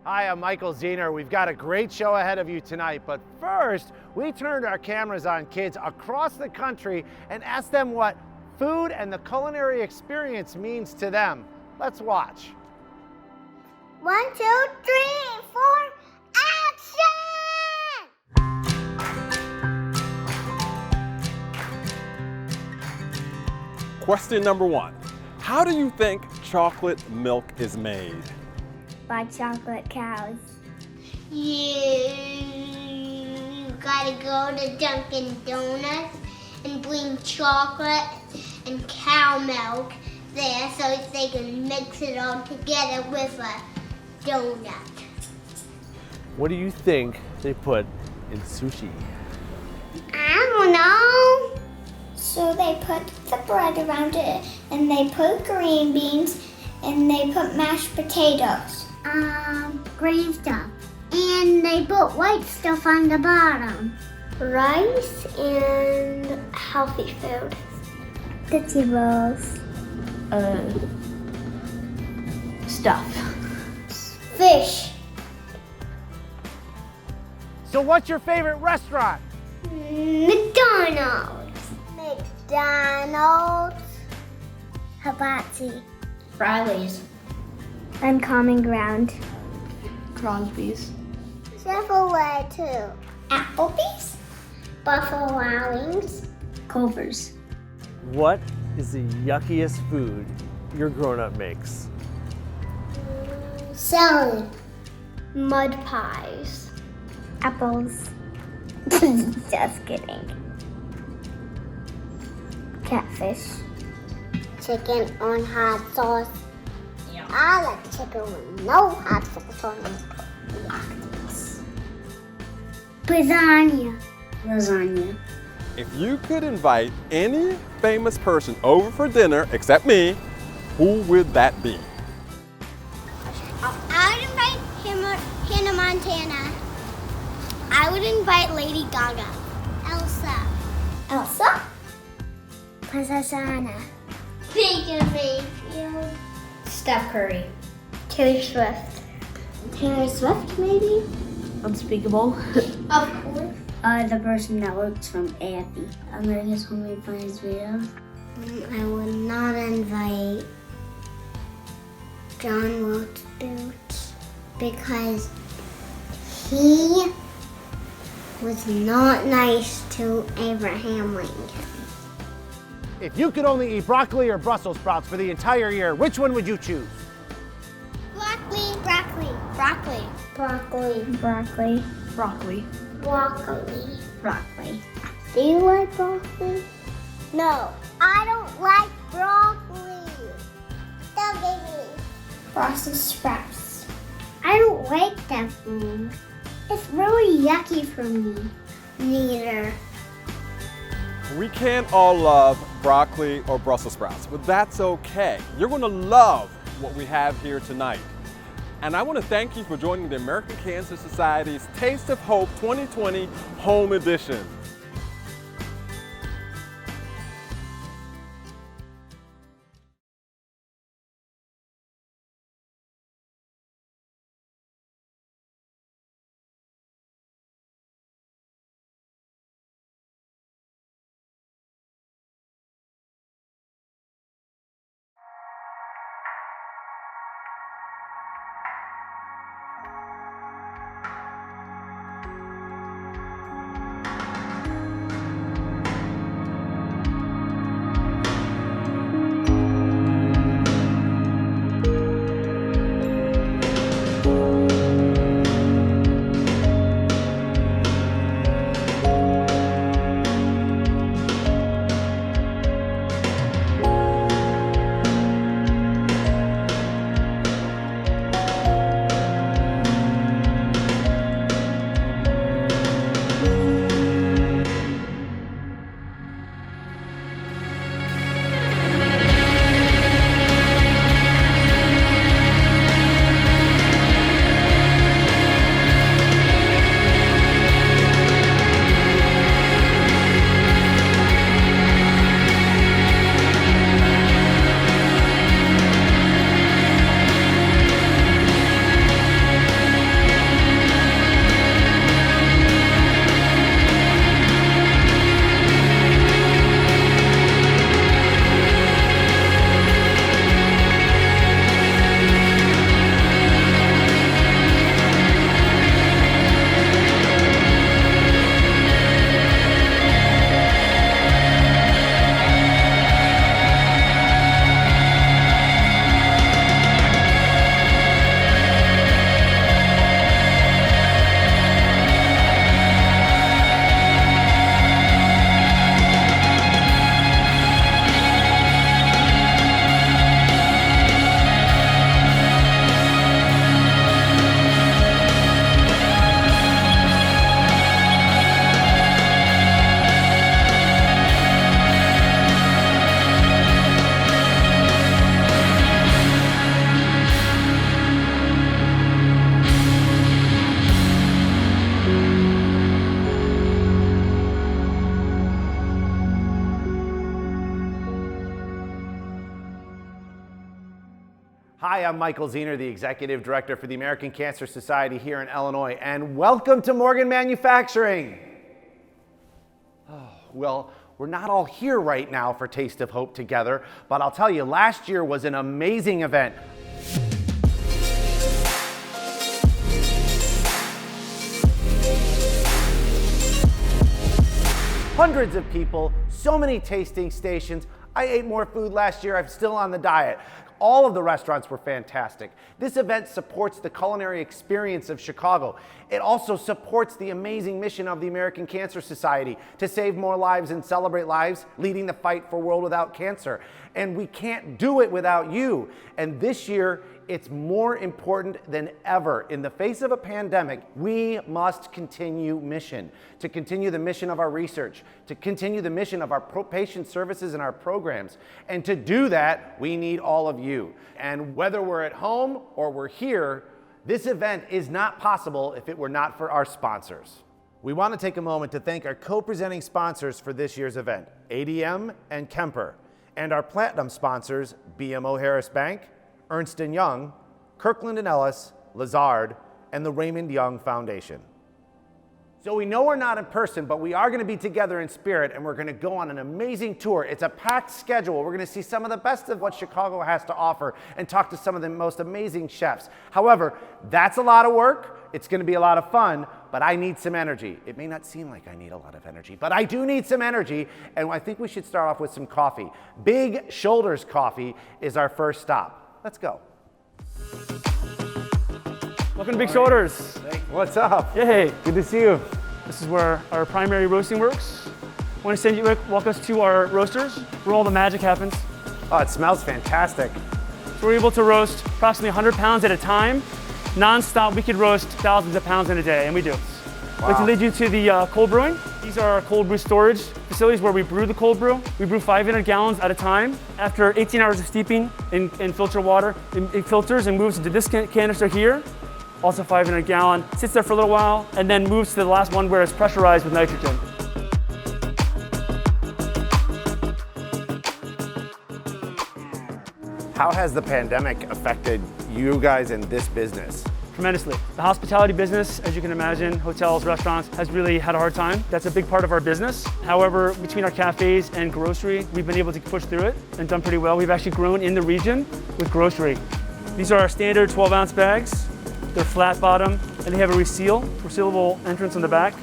Hi, I'm Michael Zener. We've got a great show ahead of you tonight, but first, we turned our cameras on kids across the country and asked them what food and the culinary experience means to them. Let's watch. 1, 2, 3, 4, action! Question number 1. How do you think chocolate milk is made? By chocolate cows. You gotta go to Dunkin' Donuts and bring chocolate and cow milk there so they can mix it all together with a donut. What do you think they put in sushi? I don't know. So they put the bread around it and they put green beans and they put mashed potatoes. Green stuff. And they put white stuff on the bottom. Rice and healthy food. Tootsie Rolls. Stuff. Fish. So what's your favorite restaurant? McDonald's. McDonald's. Hibachi. Riley's. Uncommon Ground. Crosby's. Chevrolet too. Applebee's. Buffalo Wings. Culver's. What is the yuckiest food your grown-up makes? Salad. Mud pies. Apples. Just kidding. Catfish. Chicken on hot sauce. I like chicken with no hot sauce on it. Lasagna. Lasagna. If you could invite any famous person over for dinner except me, who would that be? I would invite Hannah Montana. I would invite Lady Gaga. Elsa. Elsa? Princess Anna. Baker Mayfield. Steph Curry. Taylor Swift. Taylor Swift, maybe? Unspeakable. Of course. The person that works from AFE, America's Homemade Finance Videos. I would not invite John Wilkes Booth because he was not nice to Abraham Lincoln. If you could only eat broccoli or Brussels sprouts for the entire year, which one would you choose? Broccoli, broccoli, broccoli, broccoli, broccoli, Broccoli. broccoli. Broccoli. Do you like broccoli? No, I don't like broccoli. Don't give me Brussels sprouts. I don't like that food. It's really yucky for me. Neither. We can't all love broccoli or Brussels sprouts, but that's okay. You're going to love what we have here tonight. And I want to thank you for joining the American Cancer Society's Taste of Hope 2020 Home Edition. Hi, I'm Michael Zener, the Executive Director for the American Cancer Society here in Illinois, and welcome to Morgan Manufacturing. Well, we're not all here right now for Taste of Hope together, but I'll tell you, last year was an amazing event. Hundreds of people, so many tasting stations. I ate more food last year, I'm still on the diet. All of the restaurants were fantastic. This event supports the culinary experience of Chicago. It also supports the amazing mission of the American Cancer Society to save more lives and celebrate lives, leading the fight for a world without cancer. And we can't do it without you. And this year, it's more important than ever. In the face of a pandemic, we must continue mission, to continue the mission of our research, to continue the mission of our patient services and our programs. And to do that, we need all of you. And whether we're at home or we're here, this event is not possible if it were not for our sponsors. We want to take a moment to thank our co-presenting sponsors for this year's event, ADM and Kemper, and our platinum sponsors, BMO Harris Bank, Ernst & Young, Kirkland & Ellis, Lazard, and the Raymond Young Foundation. So we know we're not in person, but we are going to be together in spirit, and we're going to go on an amazing tour. It's a packed schedule. We're going to see some of the best of what Chicago has to offer and talk to some of the most amazing chefs. However, that's a lot of work. It's going to be a lot of fun, but I need some energy. It may not seem like I need a lot of energy, but I do need some energy, and I think we should start off with some coffee. Big Shoulders Coffee is our first stop. Let's go. Welcome to Big Shoulders. What's up? Hey, Good to see you. this is where our primary roasting works. I want to walk us to our roasters, where all the magic happens. Oh, it smells fantastic. So we're able to roast approximately 100 pounds at a time. Non-stop, we could roast thousands of pounds in a day, and we do. I'd like to lead you to the cold brewing. These are our cold brew storage facilities where we brew the cold brew. We brew 500 gallons at a time. After 18 hours of steeping in filtered water, it filters and moves into this canister here. Also 500 gallon, sits there for a little while, and then moves to the last one where it's pressurized with nitrogen. How has the pandemic affected you guys in this business? Tremendously. The hospitality business, as you can imagine, hotels, restaurants, has really had a hard time. That's a big part of our business. However, between our cafes and grocery, we've been able to push through it and done pretty well. We've actually grown in the region with grocery. These are our standard 12-ounce bags. They're flat bottom, and they have a resealable entrance on the back.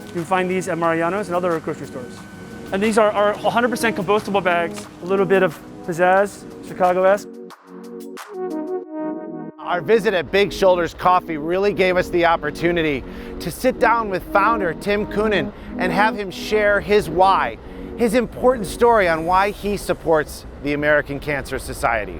You can find these at Mariano's and other grocery stores. And these are our 100% compostable bags, a little bit of pizzazz, Chicago-esque. Our visit at Big Shoulders Coffee really gave us the opportunity to sit down with founder Tim Kunin and have him share his why, his important story on why he supports the American Cancer Society.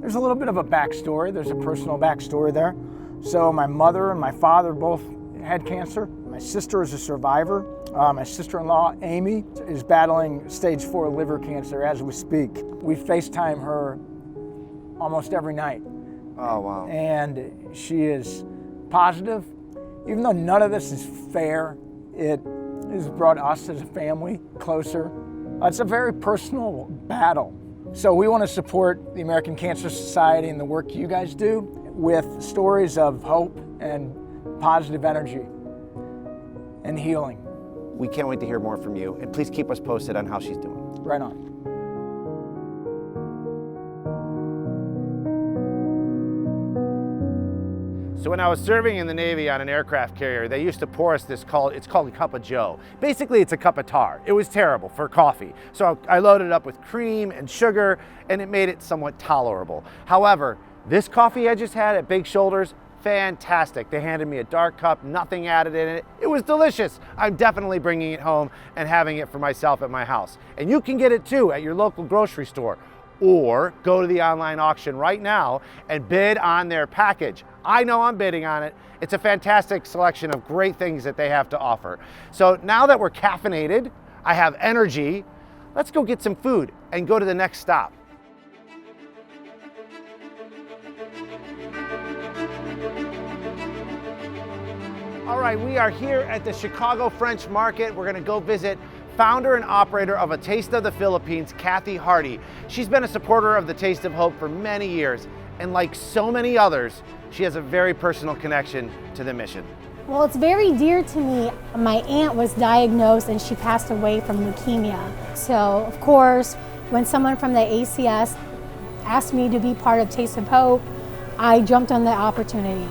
There's a little bit of a backstory. There's a personal backstory there. So my mother and my father both had cancer. My sister is a survivor. My sister-in-law, Amy, is battling stage 4 liver cancer as we speak. We FaceTime her almost every night. Oh, wow. And she is positive. Even though none of this is fair, it has brought us as a family closer. It's a very personal battle. So we want to support the American Cancer Society and the work you guys do with stories of hope and positive energy and healing. We can't wait to hear more from you, and please keep us posted on how she's doing. Right on. So when I was serving in the Navy on an aircraft carrier, they used to pour us it's called a cup of joe. Basically, it's a cup of tar. It was terrible for coffee. So I loaded it up with cream and sugar, and it made it somewhat tolerable. However, this coffee I just had at Big Shoulders, fantastic. They handed me a dark cup, nothing added in it. It was delicious. I'm definitely bringing it home and having it for myself at my house. And you can get it too at your local grocery store. Or go to the online auction right now and bid on their package. I know I'm bidding on it. It's a fantastic selection of great things that they have to offer. So now that we're caffeinated, I have energy, let's go get some food and go to the next stop. All right, we are here at the Chicago French Market. We're gonna go visit founder and operator of A Taste of the Philippines, Kathy Hardy. She's been a supporter of the Taste of Hope for many years, and like so many others, she has a very personal connection to the mission. Well, it's very dear to me. My aunt was diagnosed and she passed away from leukemia. So, of course, when someone from the ACS asked me to be part of Taste of Hope, I jumped on the opportunity.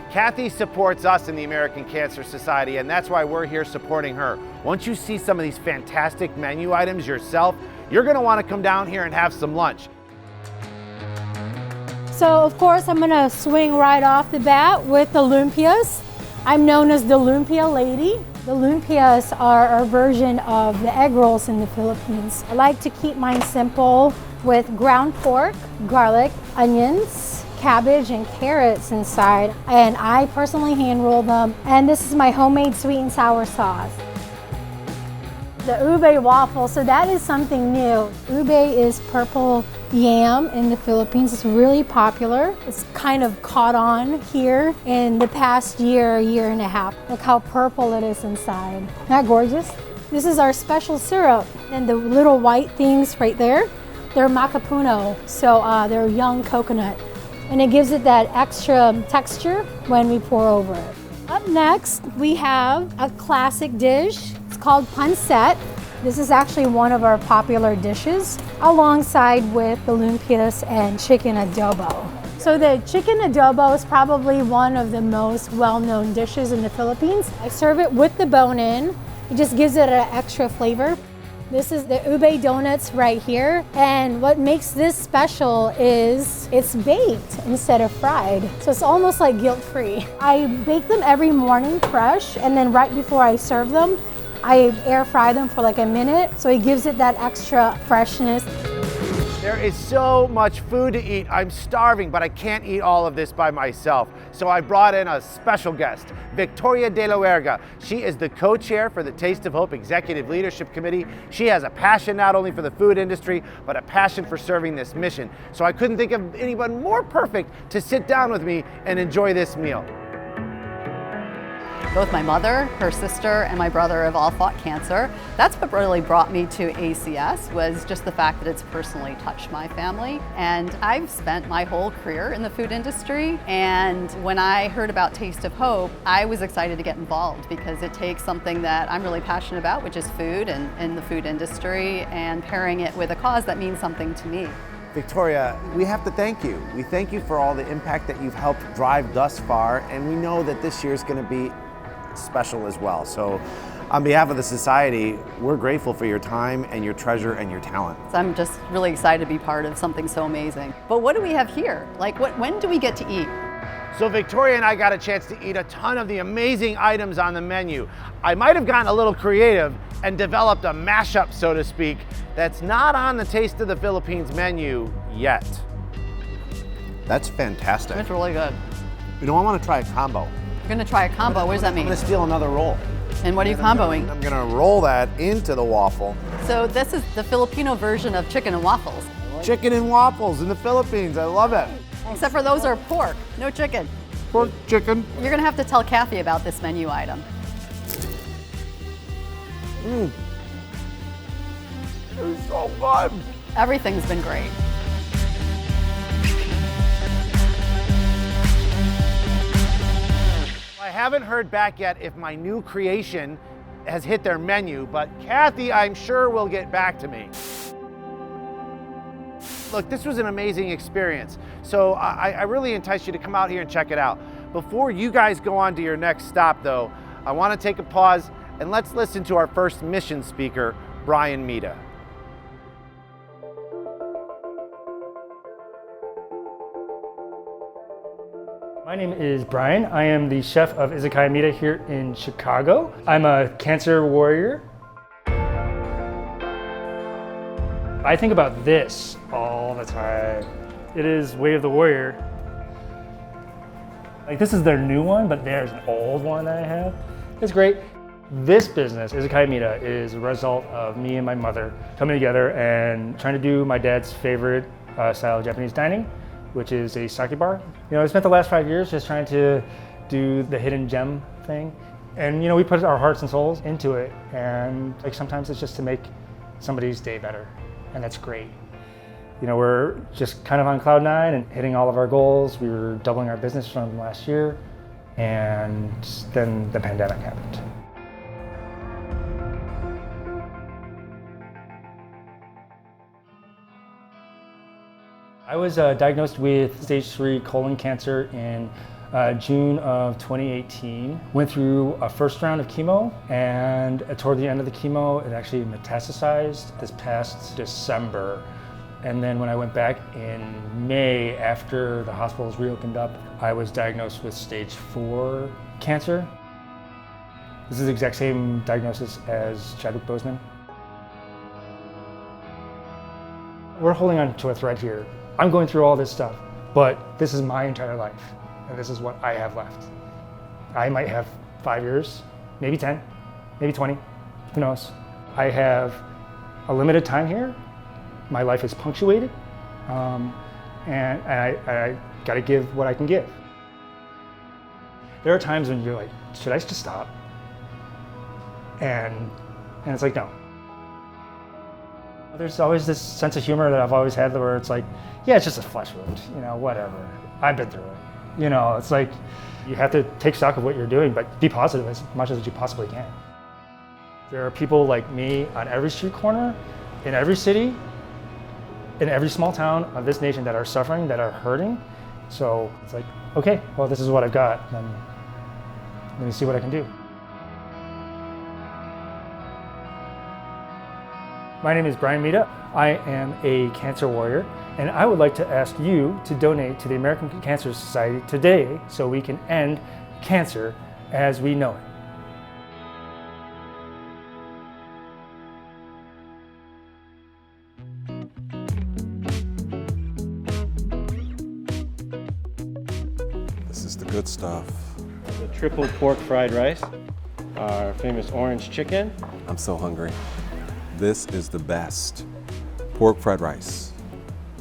Kathy supports us in the American Cancer Society, and that's why we're here supporting her. Once you see some of these fantastic menu items yourself, you're gonna wanna come down here and have some lunch. So, of course, I'm gonna swing right off the bat with the lumpias. I'm known as the lumpia lady. The lumpias are our version of the egg rolls in the Philippines. I like to keep mine simple with ground pork, garlic, onions, cabbage and carrots inside, and I personally hand roll them, and this is my homemade sweet and sour sauce. The ube waffle, so that is something new. Ube is purple yam in the Philippines. It's really popular. It's kind of caught on here in the past year and a half. Look how purple it is inside. Isn't that gorgeous? This is our special syrup, and the little white things right there, they're macapuno, so they're young coconut. And it gives it that extra texture when we pour over it. Up next, we have a classic dish. It's called pancit. This is actually one of our popular dishes, alongside with the lumpias and chicken adobo. So the chicken adobo is probably one of the most well-known dishes in the Philippines. I serve it with the bone in. It just gives it an extra flavor. This is the ube donuts right here, and what makes this special is it's baked instead of fried, so it's almost like guilt-free. I bake them every morning fresh, and then right before I serve them, I air fry them for like a minute, so it gives it that extra freshness. There is so much food to eat. I'm starving, but I can't eat all of this by myself. So I brought in a special guest, Victoria de la Huerga. She is the co-chair for the Taste of Hope Executive Leadership Committee. She has a passion not only for the food industry, but a passion for serving this mission. So I couldn't think of anyone more perfect to sit down with me and enjoy this meal. Both my mother, her sister, and my brother have all fought cancer. That's what really brought me to ACS, was just the fact that it's personally touched my family. And I've spent my whole career in the food industry, and when I heard about Taste of Hope, I was excited to get involved because it takes something that I'm really passionate about, which is food and the food industry, and pairing it with a cause that means something to me. Victoria, we have to thank you. We thank you for all the impact that you've helped drive thus far, and we know that this year is going to be special as well. So on behalf of the society, we're grateful for your time and your treasure and your talent. So I'm just really excited to be part of something so amazing. But what do we have here? Like, when do we get to eat? So Victoria and I got a chance to eat a ton of the amazing items on the menu. I might have gotten a little creative and developed a mashup, so to speak, that's not on the Taste of the Philippines menu yet. That's fantastic. It's really good. You know, I want to try a combo. You're gonna try a combo, what does that mean? I'm gonna steal another roll. And what are you comboing? I'm gonna roll that into the waffle. So this is the Filipino version of chicken and waffles. Chicken and waffles in the Philippines, I love it. Except for those are pork, no chicken. Pork, chicken. You're gonna have to tell Kathy about this menu item. It's so good. Everything's been great. I haven't heard back yet if my new creation has hit their menu, but Kathy, I'm sure will get back to me. Look, this was an amazing experience. So I really entice you to come out here and check it out. Before you guys go on to your next stop though, I want to take a pause and let's listen to our first mission speaker, Brian Mita. My name is Brian. I am the chef of Izakaya Mita here in Chicago. I'm a cancer warrior. I think about this all the time. It is Way of the Warrior. Like, this is their new one, but there's an old one that I have. It's great. This business, Izakaya Mita, is a result of me and my mother coming together and trying to do my dad's favorite style of Japanese dining, which is a sake bar. You know, I spent the last 5 years just trying to do the hidden gem thing, And we put our hearts and souls into it, and like sometimes it's just to make somebody's day better, and that's great. We're just kind of on cloud nine and hitting all of our goals. We were doubling our business from last year, and then the pandemic happened. I was diagnosed with stage 3 colon cancer in June of 2018. Went through a first round of chemo, and toward the end of the chemo, it actually metastasized this past December. And then when I went back in May, after the hospitals reopened up, I was diagnosed with stage 4 cancer. This is the exact same diagnosis as Chadwick Boseman. We're holding on to a thread here. I'm going through all this stuff, but this is my entire life, and this is what I have left. I might have 5 years, maybe 10, maybe 20, who knows. I have a limited time here. My life is punctuated, and I gotta give what I can give. There are times when you're like, should I just stop? And it's like, no. There's always this sense of humor that I've always had where it's like, yeah, it's just a flesh wound, whatever. I've been through it. It's like, you have to take stock of what you're doing, but be positive as much as you possibly can. There are people like me on every street corner, in every city, in every small town of this nation that are suffering, that are hurting. So it's like, okay, well, this is what I've got, then let me see what I can do. My name is Brian Mita. I am a cancer warrior, and I would like to ask you to donate to the American Cancer Society today so we can end cancer as we know it. This is the good stuff. The triple pork fried rice, our famous orange chicken. I'm so hungry. This is the best pork fried rice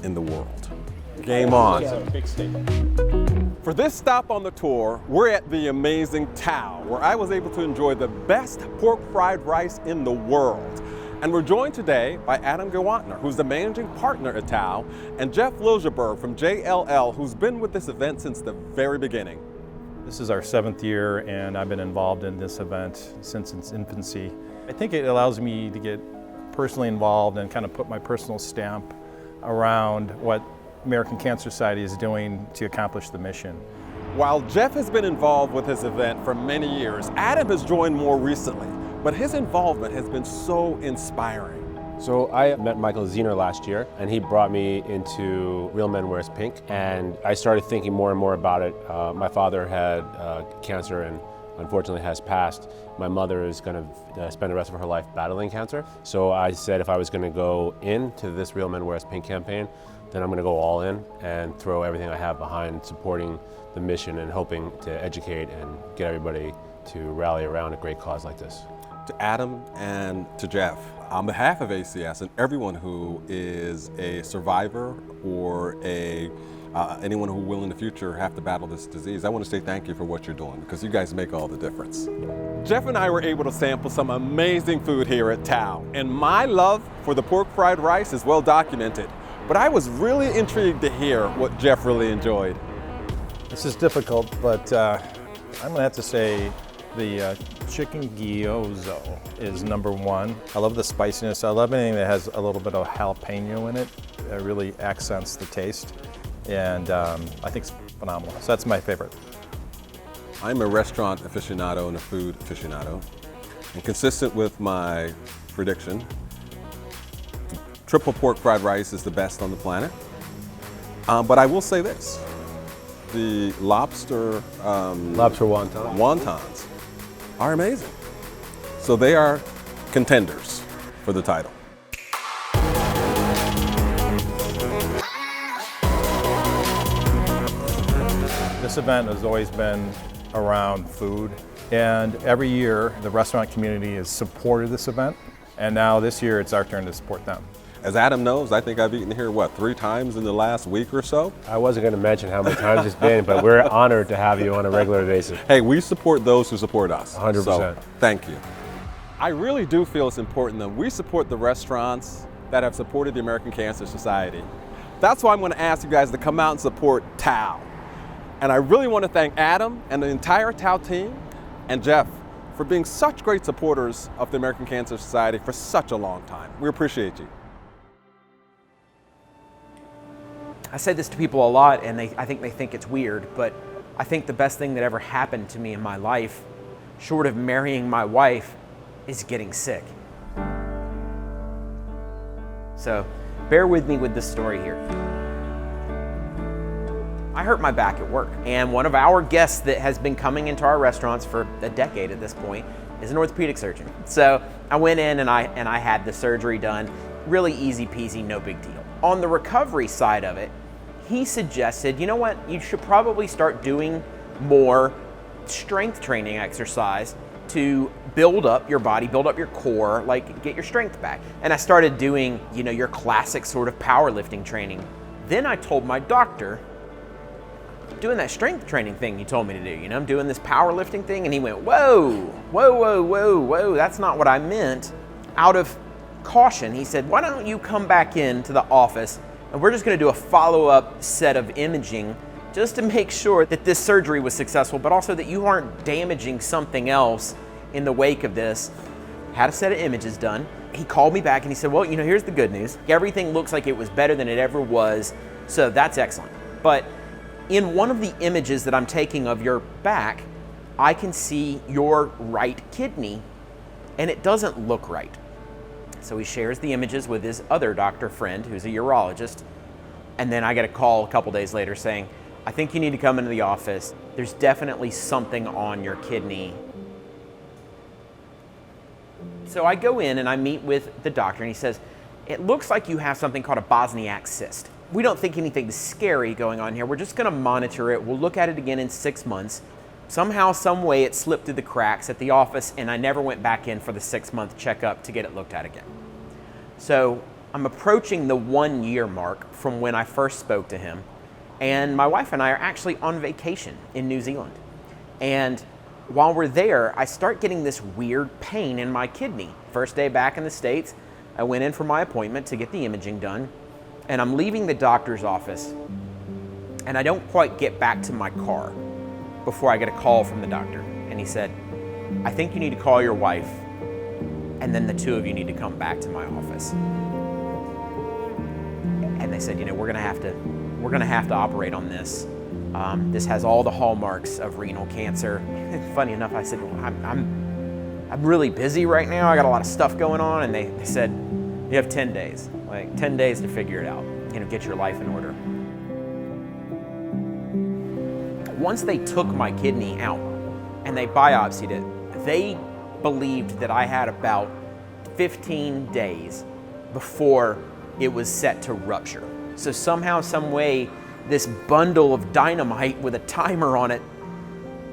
in the world. Game on. Big steak. For this stop on the tour, we're at the amazing Tao, where I was able to enjoy the best pork fried rice in the world. And we're joined today by Adam Gewantner, who's the managing partner at Tao, and Jeff Liljeberg from JLL, who's been with this event since the very beginning. This is our 7th year, and I've been involved in this event since its infancy. I think it allows me to get personally involved and kind of put my personal stamp around what American Cancer Society is doing to accomplish the mission. While Jeff has been involved with this event for many years, Adam has joined more recently, but his involvement has been so inspiring. So I met Michael Zener last year, and he brought me into Real Men Wears Pink, and I started thinking more and more about it. My father had cancer and unfortunately has passed. My mother is going to spend the rest of her life battling cancer. So I said if I was going to go into this Real Men Wears Pink campaign, then I'm going to go all in and throw everything I have behind supporting the mission and hoping to educate and get everybody to rally around a great cause like this. To Adam and to Jeff, on behalf of ACS and everyone who is a survivor or anyone who will in the future have to battle this disease, I want to say thank you for what you're doing, because you guys make all the difference. Jeff and I were able to sample some amazing food here at Tao, and my love for the pork fried rice is well documented, but I was really intrigued to hear what Jeff really enjoyed. This is difficult, but I'm going to have to say the chicken gyozo is #1. I love the spiciness. I love anything that has a little bit of jalapeno in it. It really accents the taste. And I think it's phenomenal. So that's my favorite. I'm a restaurant aficionado and a food aficionado. And consistent with my prediction, triple pork fried rice is the best on the planet. But I will say this, the lobster wontons are amazing. So they are contenders for the title. This event has always been around food, and every year the restaurant community has supported this event, and now this year it's our turn to support them. As Adam knows, I think I've eaten here, what, 3 times in the last week or so? I wasn't going to mention how many times it's been, but we're honored to have you on a regular basis. Hey, we support those who support us. 100%. So, thank you. I really do feel it's important that we support the restaurants that have supported the American Cancer Society. That's why I'm going to ask you guys to come out and support TAO. And I really want to thank Adam and the entire TAO team and Jeff for being such great supporters of the American Cancer Society for such a long time. We appreciate you. I say this to people a lot, and I think they think it's weird, but I think the best thing that ever happened to me in my life, short of marrying my wife, is getting sick. So bear with me with this story here. I hurt my back at work, and one of our guests that has been coming into our restaurants for a decade at this point is an orthopedic surgeon. So I went in and I had the surgery done. Really easy peasy, no big deal. On the recovery side of it, he suggested, you know what, you should probably start doing more strength training exercise to build up your body, build up your core, like get your strength back. And I started doing, you know, your classic sort of powerlifting training. Then I told my doctor, doing that strength training thing you told me to do, you know, I'm doing this powerlifting thing, and he went, whoa, that's not what I meant. Out of caution, he said, why don't you come back into the office and we're just going to do a follow-up set of imaging just to make sure that this surgery was successful, but also that you aren't damaging something else in the wake of this. Had a set of images done. He called me back and he said, well, you know, here's the good news. Everything looks like it was better than it ever was, so that's excellent. But in one of the images that I'm taking of your back, I can see your right kidney, and it doesn't look right. So he shares the images with his other doctor friend, who's a urologist, and then I get a call a couple days later saying, I think you need to come into the office. There's definitely something on your kidney. So I go in and I meet with the doctor, and he says, it looks like you have something called a Bosniak cyst. We don't think anything scary going on here. We're just gonna monitor it. We'll look at it again in 6 months. Somehow, some way, it slipped through the cracks at the office, and I never went back in for the 6-month checkup to get it looked at again. So I'm approaching the 1-year mark from when I first spoke to him, and my wife and I are actually on vacation in New Zealand. And while we're there, I start getting this weird pain in my kidney. First day back in the States, I went in for my appointment to get the imaging done, and I'm leaving the doctor's office, and I don't quite get back to my car before I get a call from the doctor. And he said, I think you need to call your wife, and then the two of you need to come back to my office. And they said, you know, we're gonna have to operate on this. This has all the hallmarks of renal cancer. Funny enough, I said, well, I'm really busy right now. I got a lot of stuff going on. And they said, you have 10 days, like 10 days to figure it out, you know, get your life in order. Once they took my kidney out and they biopsied it, they believed that I had about 15 days before it was set to rupture. So somehow, some way, this bundle of dynamite with a timer on it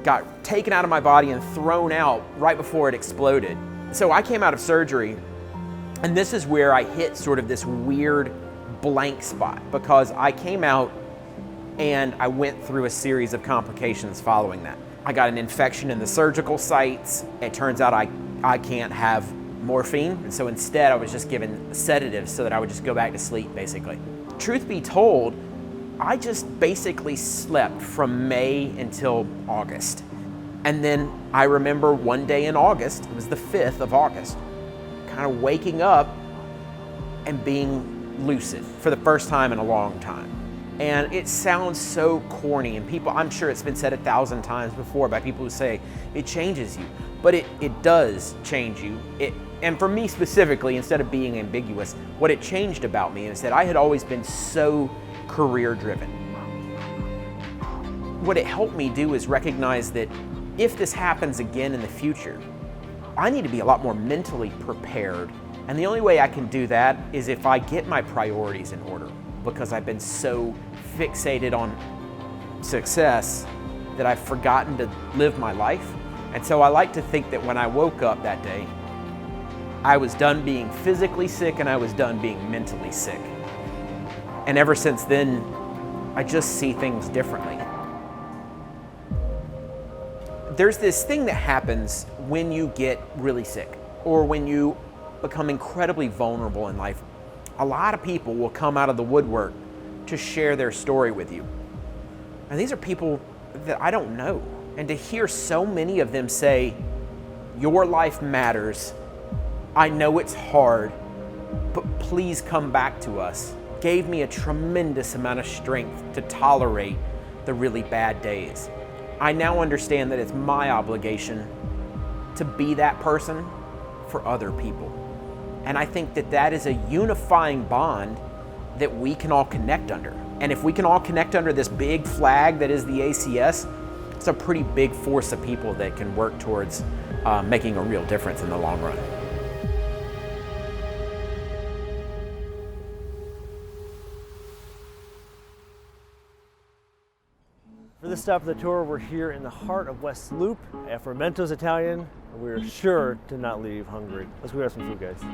got taken out of my body and thrown out right before it exploded. So I came out of surgery, and this is where I hit sort of this weird blank spot, because I came out and I went through a series of complications following that. I got an infection in the surgical sites. It turns out I can't have morphine, and so instead I was just given sedatives so that I would just go back to sleep, basically. Truth be told, I just basically slept from May until August. And then I remember one day in August, it was the 5th of August, kind of waking up and being lucid for the first time in a long time. And it sounds so corny, and people, I'm sure it's been said 1,000 times before by people who say it changes you, but it does change you. And for me specifically, instead of being ambiguous, what it changed about me is that I had always been so career driven. What it helped me do is recognize that if this happens again in the future, I need to be a lot more mentally prepared. And the only way I can do that is if I get my priorities in order, because I've been so fixated on success that I've forgotten to live my life. And so I like to think that when I woke up that day, I was done being physically sick and I was done being mentally sick. And ever since then, I just see things differently. There's this thing that happens when you get really sick or when you become incredibly vulnerable in life. A lot of people will come out of the woodwork to share their story with you. And these are people that I don't know. And to hear so many of them say, your life matters, I know it's hard, but please come back to us, gave me a tremendous amount of strength to tolerate the really bad days. I now understand that it's my obligation to be that person for other people. And I think that that is a unifying bond that we can all connect under. And if we can all connect under this big flag that is the ACS, it's a pretty big force of people that can work towards making a real difference in the long run. For this stop of the tour, we're here in the heart of West Loop at Fermento's Italian, and we're sure to not leave hungry. Let's go grab some food, guys. So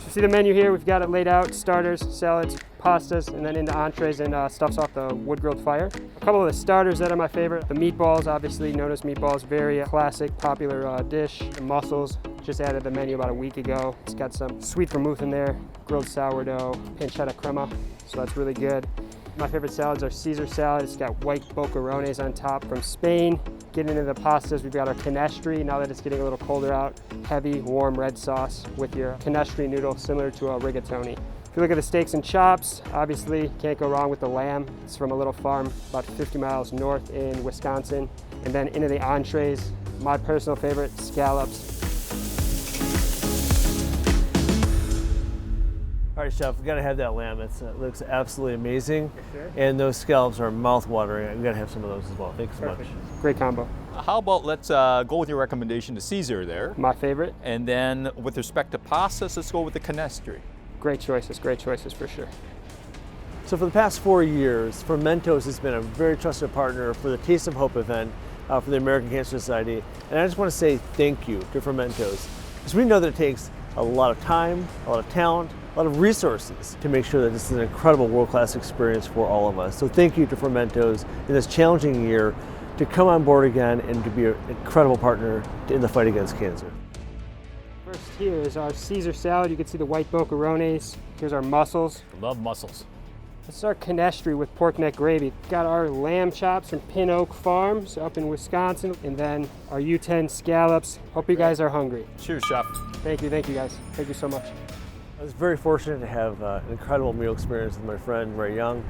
you see the menu here, we've got it laid out, starters, salads, pastas, and then into entrees and stuffs off the wood-grilled fire. A couple of the starters that are my favorite. The meatballs, obviously known as meatballs, very classic, popular dish. The mussels, just added to the menu about a week ago. It's got some sweet vermouth in there, grilled sourdough, pancetta crema, so that's really good. My favorite salads are Caesar salad. It's got white boquerones on top from Spain. Getting into the pastas, we've got our canestri. Now that it's getting a little colder out, heavy, warm red sauce with your canestri noodle, similar to a rigatoni. If you look at the steaks and chops, obviously can't go wrong with the lamb. It's from a little farm about 50 miles north in Wisconsin. And then into the entrees, my personal favorite, scallops. All right, Chef, we gotta have that lamb. It looks absolutely amazing. Sure. And those scallops are mouth-watering. We gotta have some of those as well. Thanks so much. Great combo. How about let's go with your recommendation to Caesar there. My favorite. And then with respect to pastas, let's go with the canestri. Great choices for sure. So for the past 4 years, Fermento's has been a very trusted partner for the Taste of Hope event for the American Cancer Society. And I just want to say thank you to Fermento's, because we know that it takes a lot of time, a lot of talent, a lot of resources to make sure that this is an incredible world-class experience for all of us. So thank you to Fermento's in this challenging year to come on board again and to be an incredible partner in the fight against cancer. First here is our Caesar salad. You can see the white boquerones. Here's our mussels. Love mussels. This is our canestri with pork neck gravy. Got our lamb chops from Pin Oak Farms up in Wisconsin, and then our U10 scallops. Hope you guys are hungry. Cheers, Chef. Thank you guys. Thank you so much. I was very fortunate to have an incredible meal experience with my friend Ray Young.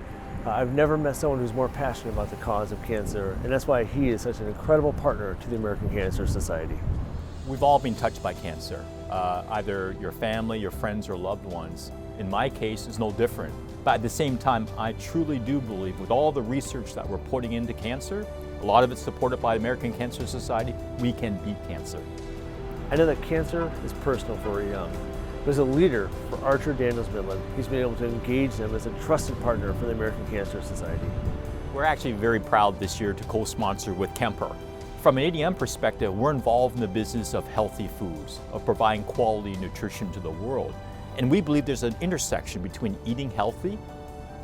I've never met someone who's more passionate about the cause of cancer, and that's why he is such an incredible partner to the American Cancer Society. We've all been touched by cancer, either your family, your friends, or loved ones. In my case, it's no different. But at the same time, I truly do believe with all the research that we're putting into cancer, a lot of it's supported by the American Cancer Society, we can beat cancer. I know that cancer is personal for Ray Young. But as a leader for Archer Daniels Midland, he's been able to engage them as a trusted partner for the American Cancer Society. We're actually very proud this year to co-sponsor with Kemper. From an ADM perspective, we're involved in the business of healthy foods, of providing quality nutrition to the world. And we believe there's an intersection between eating healthy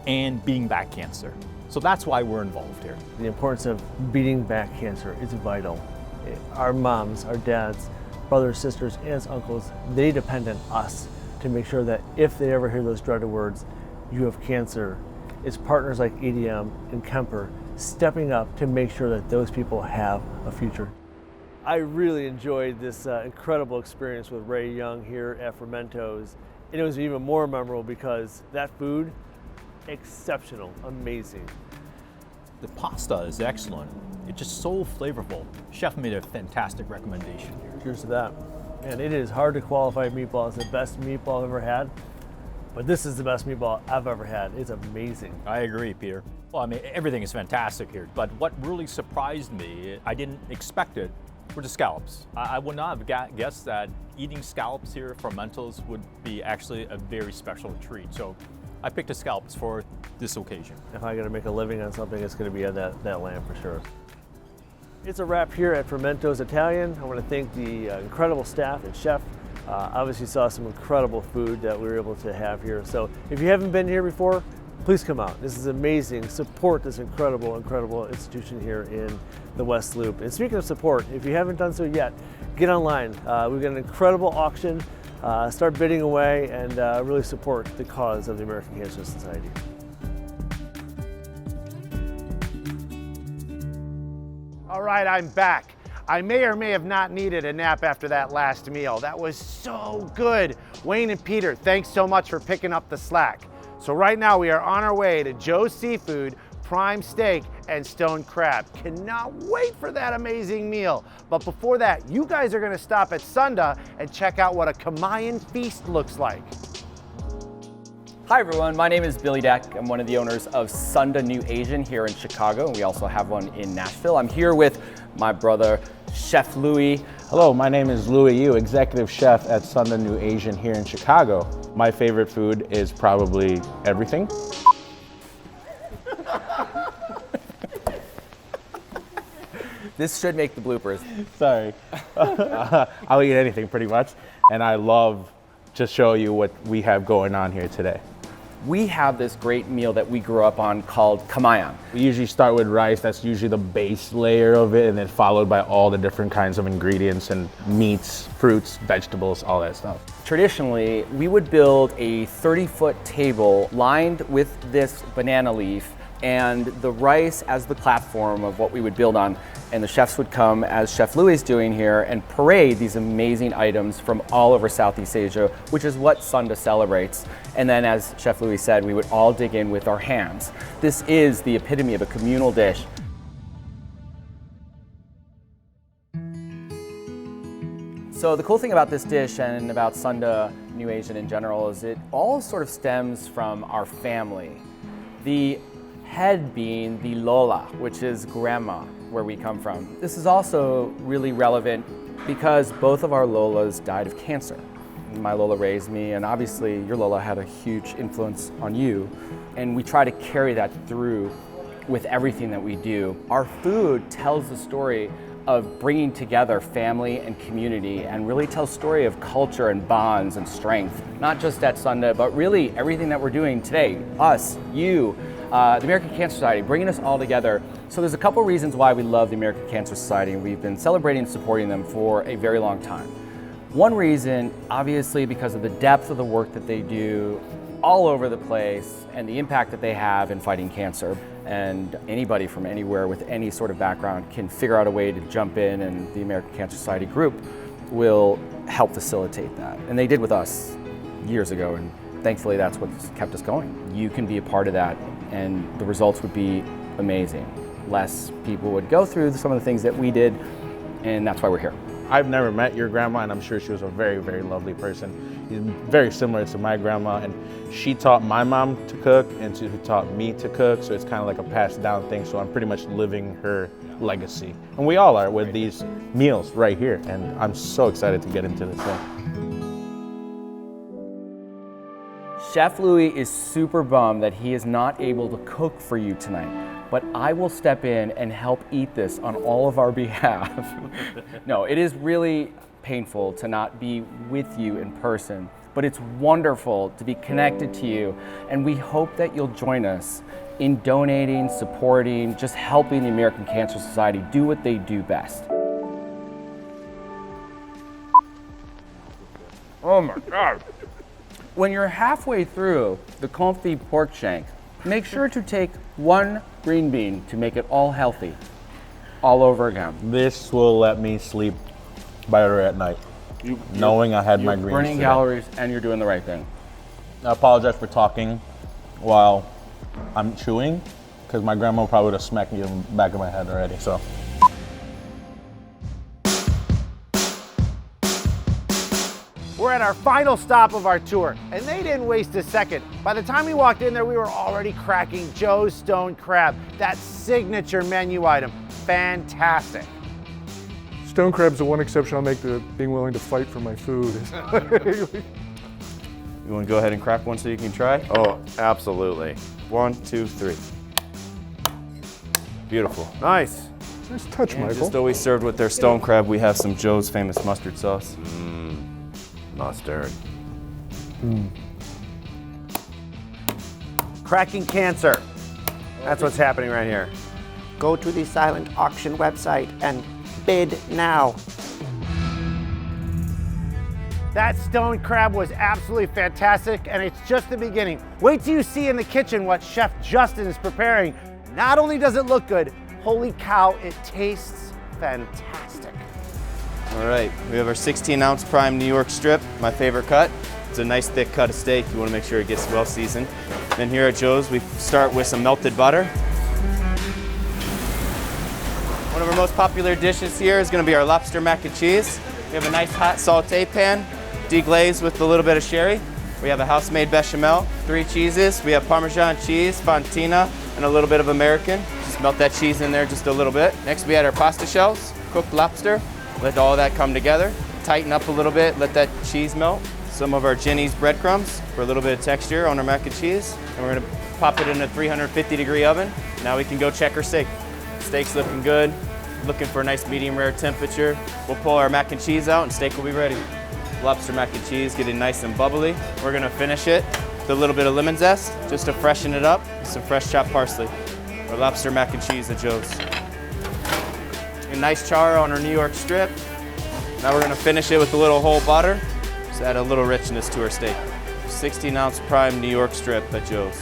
and beating back cancer. So that's why we're involved here. The importance of beating back cancer is vital. Our moms, our dads, brothers, sisters, aunts, uncles, they depend on us to make sure that if they ever hear those dreaded words, you have cancer, it's partners like ADM and Kemper stepping up to make sure that those people have a future. I really enjoyed this incredible experience with Ray Young here at Fermento's, and it was even more memorable because that food, exceptional, amazing. The pasta is excellent. It's just so flavorful. Chef made a fantastic recommendation here. Cheers to that. And it is hard to qualify meatball as the best meatball I've ever had, but this is the best meatball I've ever had. It's amazing. I agree, Peter. Well, I mean, everything is fantastic here, but what really surprised me, I didn't expect it, were the scallops. I would not have guessed that eating scallops here at Fermento's would be actually a very special treat. So I picked the scallops for this occasion. If I gotta make a living on something, it's gonna be on that lamb for sure. It's a wrap here at Fermento's Italian. I want to thank the incredible staff and chef Obviously saw some incredible food that we were able to have here. So if you haven't been here before, please come out. This is amazing. Support this incredible institution here in the West Loop. And speaking of support, if you haven't done so yet, get online. We've got an incredible auction. Start bidding away and really support the cause of the American Cancer Society. All right, I'm back. I may or may have not needed a nap after that last meal. That was so good. Wayne and Peter, thanks so much for picking up the slack. So right now we are on our way to Joe's Seafood, prime steak, and stone crab. Cannot wait for that amazing meal. But before that, you guys are gonna stop at Sunda and check out what a Kamayan feast looks like. Hi everyone, my name is Billy Deck. I'm one of the owners of Sunda New Asian here in Chicago, and we also have one in Nashville. I'm here with my brother, Chef Louis. Hello, my name is Louis Yu, Executive Chef at Sunda New Asian here in Chicago. My favorite food is probably everything. This should make the bloopers. Sorry. I'll eat anything pretty much, and I love to show you what we have going on here today. We have this great meal that we grew up on called Kamayan. We usually start with rice, that's usually the base layer of it, and then followed by all the different kinds of ingredients and meats, fruits, vegetables, all that stuff. Traditionally, we would build a 30-foot table lined with this banana leaf and the rice as the platform of what we would build on. And the chefs would come, as Chef Louis is doing here, and parade these amazing items from all over Southeast Asia, which is what Sunda celebrates. And then, as Chef Louis said, we would all dig in with our hands. This is the epitome of a communal dish. So the cool thing about this dish and about Sunda New Asian in general is it all sort of stems from our family. The head being the Lola, which is grandma, where we come from. This is also really relevant because both of our Lolas died of cancer. My Lola raised me, and obviously your Lola had a huge influence on you, and we try to carry that through with everything that we do. Our food tells the story of bringing together family and community and really tells a story of culture and bonds and strength, not just at Sunda, but really everything that we're doing today. Us, you, the American Cancer Society, bringing us all together. So there's a couple reasons why we love the American Cancer Society, and we've been celebrating and supporting them for a very long time. One reason, obviously, because of the depth of the work that they do all over the place and the impact that they have in fighting cancer. And anybody from anywhere with any sort of background can figure out a way to jump in, and the American Cancer Society group will help facilitate that. And they did with us years ago, and thankfully that's what's kept us going. You can be a part of that, and the results would be amazing. Less people would go through some of the things that we did, and that's why we're here. I've never met your grandma, and I'm sure she was a very, very lovely person. She's very similar to my grandma, and she taught my mom to cook, and she taught me to cook, so it's kind of like a passed down thing, so I'm pretty much living her legacy. And we all are with these meals right here, and I'm so excited to get into this thing. Chef Louis is super bummed that he is not able to cook for you tonight, but I will step in and help eat this on all of our behalf. No, it is really painful to not be with you in person, but it's wonderful to be connected to you, and we hope that you'll join us in donating, supporting, just helping the American Cancer Society do what they do best. Oh my God. When you're halfway through the confit pork shank, make sure to take one green bean to make it all healthy, all over again. This will let me sleep better at night, knowing I had my greens. Burning today. calories, and you're doing the right thing. I apologize for talking while I'm chewing, because my grandma probably would have smacked me in the back of my head already, so. We're at our final stop of our tour, and they didn't waste a second. By the time we walked in there, we were already cracking Joe's Stone Crab, that signature menu item. Fantastic. Stone crab's the one exception I'll make to being willing to fight for my food. You want to go ahead and crack one so you can try? Oh, absolutely. 1, 2, 3. Beautiful. Nice. Nice touch, And Michael. just always served with their stone crab, we have some Joe's famous mustard sauce. Mustard. Cracking cancer. That's what's happening right here. Go to the silent auction website and bid now. That stone crab was absolutely fantastic, and it's just the beginning. Wait till you see in the kitchen what Chef Justin is preparing. Not only does it look good, holy cow, it tastes fantastic. All right, we have our 16-ounce prime New York strip, my favorite cut. It's a nice thick cut of steak. You want to make sure it gets well seasoned. Then here at Joe's, we start with some melted butter. One of our most popular dishes here is going to be our lobster mac and cheese. We have a nice hot saute pan, deglazed with a little bit of sherry. We have a house-made bechamel, 3 cheeses. We have Parmesan cheese, fontina, and a little bit of American. Just melt that cheese in there just a little bit. Next, we add our pasta shells, cooked lobster. Let all that come together. Tighten up a little bit, let that cheese melt. Some of our Jenny's breadcrumbs for a little bit of texture on our mac and cheese. And we're gonna pop it in a 350-degree oven. Now we can go check our steak. Steak's looking good. Looking for a nice medium rare temperature. We'll pull our mac and cheese out and steak will be ready. Lobster mac and cheese getting nice and bubbly. We're gonna finish it with a little bit of lemon zest just to freshen it up. Some fresh chopped parsley. Our lobster mac and cheese at Joe's. A nice char on our New York strip. Now we're gonna finish it with a little whole butter. Just add a little richness to our steak. 16-ounce prime New York strip at Joe's.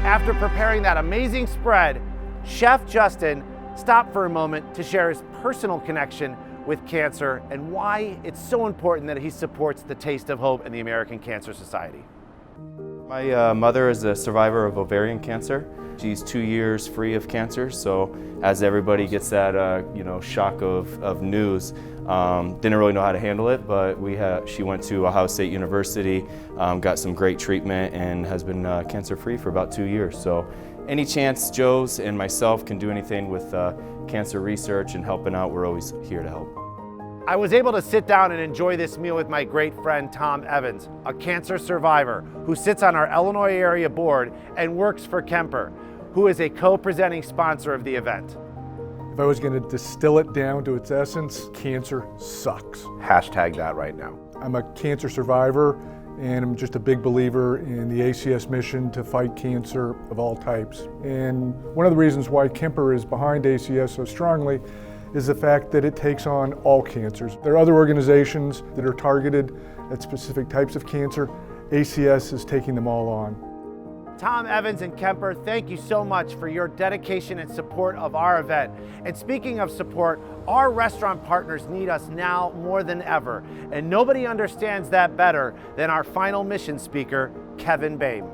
After preparing that amazing spread, Chef Justin stopped for a moment to share his personal connection with cancer and why it's so important that he supports the Taste of Hope and the American Cancer Society. My mother is a survivor of ovarian cancer. She's 2 years free of cancer, so as everybody gets that shock of news, didn't really know how to handle it, but she went to Ohio State University, got some great treatment, and has been cancer-free for about 2 years. So any chance Joe's and myself can do anything with cancer research and helping out, we're always here to help. I was able to sit down and enjoy this meal with my great friend Tom Evans, a cancer survivor who sits on our Illinois area board and works for Kemper, who is a co-presenting sponsor of the event. If I was going to distill it down to its essence, cancer sucks. Hashtag that right now. I'm a cancer survivor, and I'm just a big believer in the ACS mission to fight cancer of all types. And one of the reasons why Kemper is behind ACS so strongly is the fact that it takes on all cancers. There are other organizations that are targeted at specific types of cancer. ACS is taking them all on. Tom Evans and Kemper, thank you so much for your dedication and support of our event. And speaking of support, our restaurant partners need us now more than ever. And nobody understands that better than our final mission speaker, Kevin Boehm.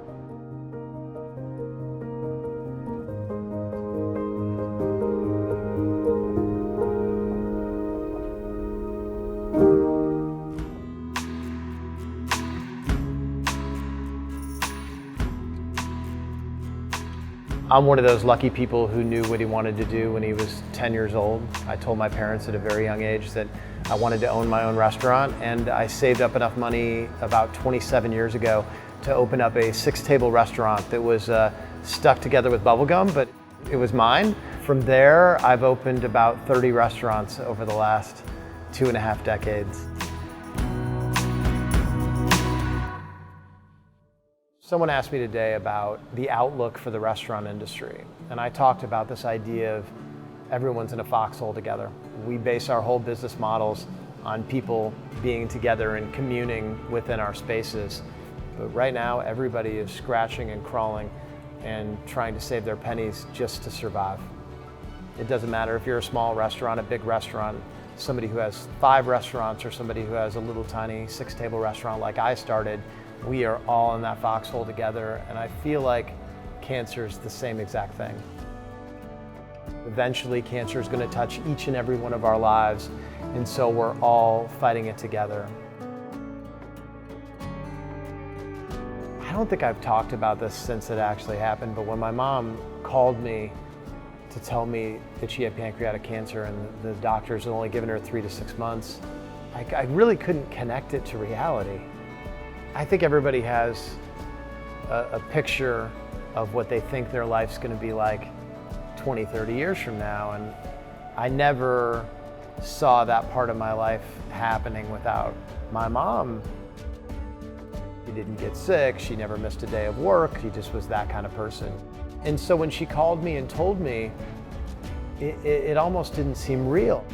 I'm one of those lucky people who knew what he wanted to do when he was 10 years old. I told my parents at a very young age that I wanted to own my own restaurant, and I saved up enough money about 27 years ago to open up a 6-table restaurant that was stuck together with bubble gum, but it was mine. From there, I've opened about 30 restaurants over the last 2.5 decades. Someone asked me today about the outlook for the restaurant industry, and I talked about this idea of everyone's in a foxhole together. We base our whole business models on people being together and communing within our spaces. But right now, everybody is scratching and crawling and trying to save their pennies just to survive. It doesn't matter if you're a small restaurant, a big restaurant, somebody who has 5 restaurants, or somebody who has a little tiny 6-table restaurant like I started. We are all in that foxhole together, and I feel like cancer is the same exact thing. Eventually, cancer is going to touch each and every one of our lives, and so we're all fighting it together. I don't think I've talked about this since it actually happened, but when my mom called me to tell me that she had pancreatic cancer and the doctors had only given her 3 to 6 months, I really couldn't connect it to reality. I think everybody has a picture of what they think their life's going to be like 20, 30 years from now. And I never saw that part of my life happening without my mom. She didn't get sick, she never missed a day of work, she just was that kind of person. And so when she called me and told me, it almost didn't seem real.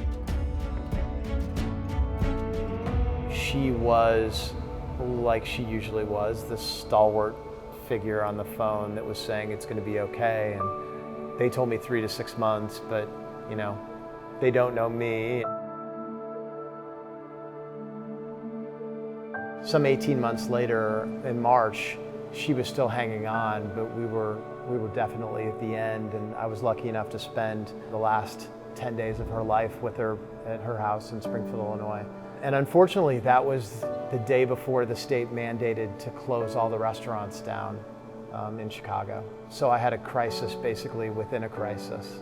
She was, like she usually was, the stalwart figure on the phone that was saying it's going to be okay. And they told me 3 to 6 months, but you know, they don't know me. Some 18 months later, in March, she was still hanging on, but we were definitely at the end, and I was lucky enough to spend the last 10 days of her life with her at her house in Springfield, Illinois. And unfortunately, that was the day before the state mandated to close all the restaurants down in Chicago. So I had a crisis basically within a crisis.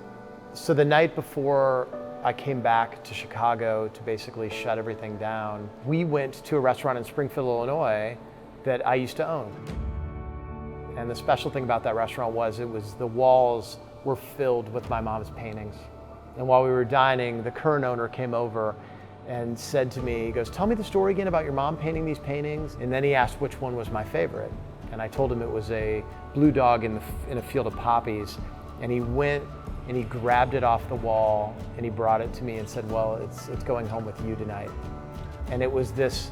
So the night before I came back to Chicago to basically shut everything down, we went to a restaurant in Springfield, Illinois that I used to own. And the special thing about that restaurant was the walls were filled with my mom's paintings. And while we were dining, the current owner came over and said to me, he goes, "Tell me the story again about your mom painting these paintings." And then he asked which one was my favorite. And I told him it was a blue dog in a field of poppies. And he went and he grabbed it off the wall and he brought it to me and said, "Well, it's going home with you tonight." And it was this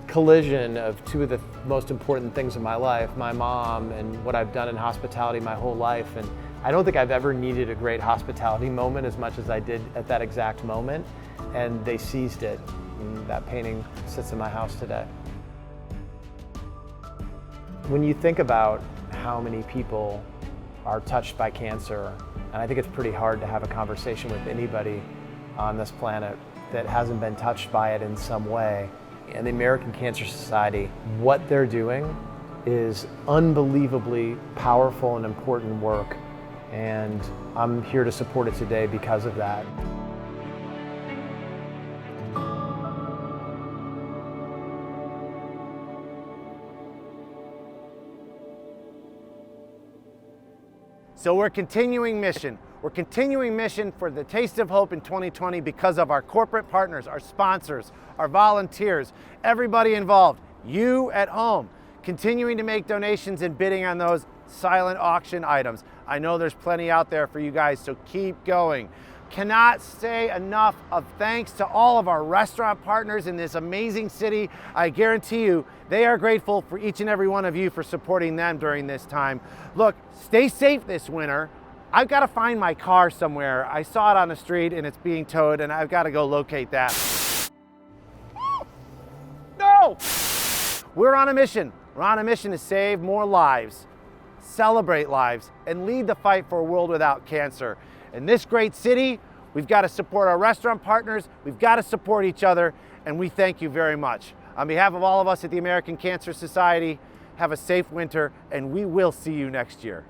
collision of two of the most important things in my life, my mom and what I've done in hospitality my whole life. And I don't think I've ever needed a great hospitality moment as much as I did at that exact moment. And they seized it. And that painting sits in my house today. When you think about how many people are touched by cancer, and I think it's pretty hard to have a conversation with anybody on this planet that hasn't been touched by it in some way. And the American Cancer Society, what they're doing is unbelievably powerful and important work. And I'm here to support it today because of that. So we're continuing mission. We're continuing mission for the Taste of Hope in 2020 because of our corporate partners, our sponsors, our volunteers, everybody involved, you at home, continuing to make donations and bidding on those silent auction items. I know there's plenty out there for you guys, so keep going. Cannot say enough of thanks to all of our restaurant partners in this amazing city. I guarantee you, they are grateful for each and every one of you for supporting them during this time. Look, stay safe this winter. I've got to find my car somewhere. I saw it on the street and it's being towed and I've got to go locate that. No! We're on a mission. We're on a mission to save more lives, celebrate lives, and lead the fight for a world without cancer. In this great city, we've got to support our restaurant partners, we've got to support each other, and we thank you very much. On behalf of all of us at the American Cancer Society, have a safe winter, and we will see you next year.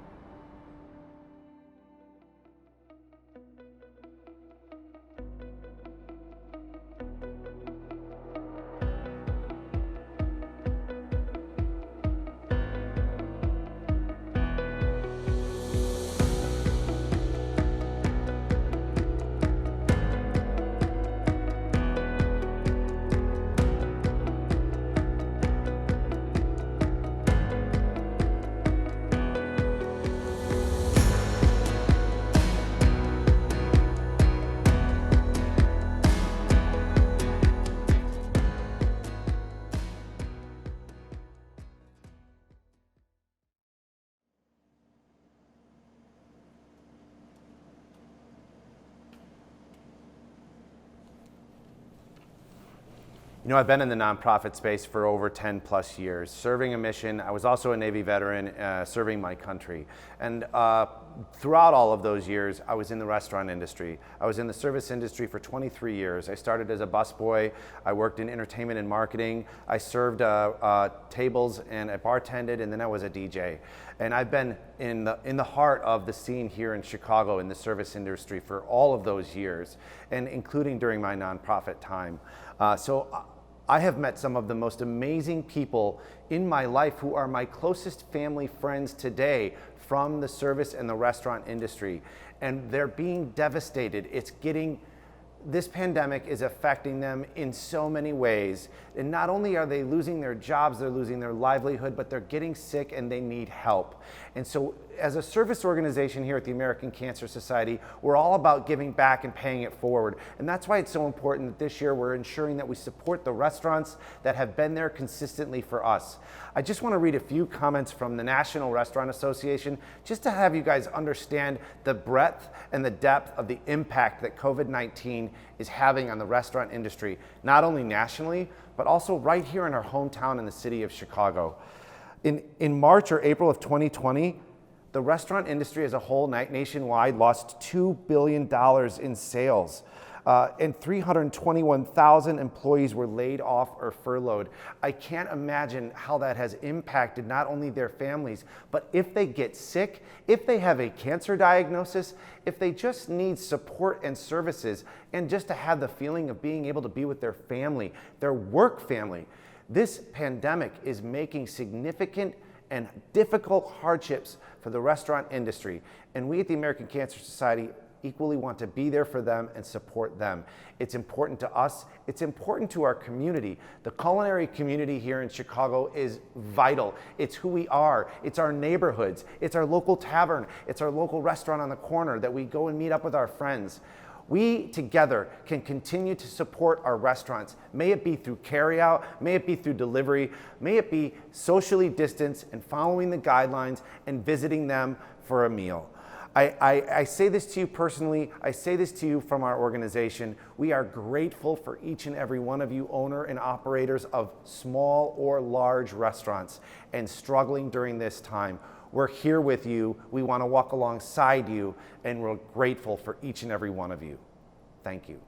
You know, I've been in the nonprofit space for over 10 plus years, serving a mission. I was also a Navy veteran, serving my country. And throughout all of those years, I was in the restaurant industry. I was in the service industry for 23 years. I started as a busboy. I worked in entertainment and marketing. I served tables and I bartended, and then I was a DJ. And I've been in the heart of the scene here in Chicago in the service industry for all of those years, and including during my nonprofit time. So I have met some of the most amazing people in my life who are my closest family friends today from the service and the restaurant industry. And they're being devastated. This pandemic is affecting them in so many ways. And not only are they losing their jobs, they're losing their livelihood, but they're getting sick and they need help. And so as a service organization here at the American Cancer Society, we're all about giving back and paying it forward. And that's why it's so important that this year we're ensuring that we support the restaurants that have been there consistently for us. I just want to read a few comments from the National Restaurant Association just to have you guys understand the breadth and the depth of the impact that COVID-19 is having on the restaurant industry, not only nationally, but also right here in our hometown in the city of Chicago. In March or April of 2020, the restaurant industry as a whole nationwide lost $2 billion in sales. And 321,000 employees were laid off or furloughed. I can't imagine how that has impacted not only their families, but if they get sick, if they have a cancer diagnosis, if they just need support and services, and just to have the feeling of being able to be with their family, their work family. This pandemic is making significant and difficult hardships for the restaurant industry. And we at the American Cancer Society equally want to be there for them and support them. It's important to us. It's important to our community. The culinary community here in Chicago is vital. It's who we are. It's our neighborhoods. It's our local tavern. It's our local restaurant on the corner that we go and meet up with our friends. We together can continue to support our restaurants. May it be through carryout, may it be through delivery, may it be socially distanced and following the guidelines and visiting them for a meal. I say this to you personally, I say this to you from our organization. We are grateful for each and every one of you owner and operators of small or large restaurants and struggling during this time. We're here with you, we want to walk alongside you, and we're grateful for each and every one of you. Thank you.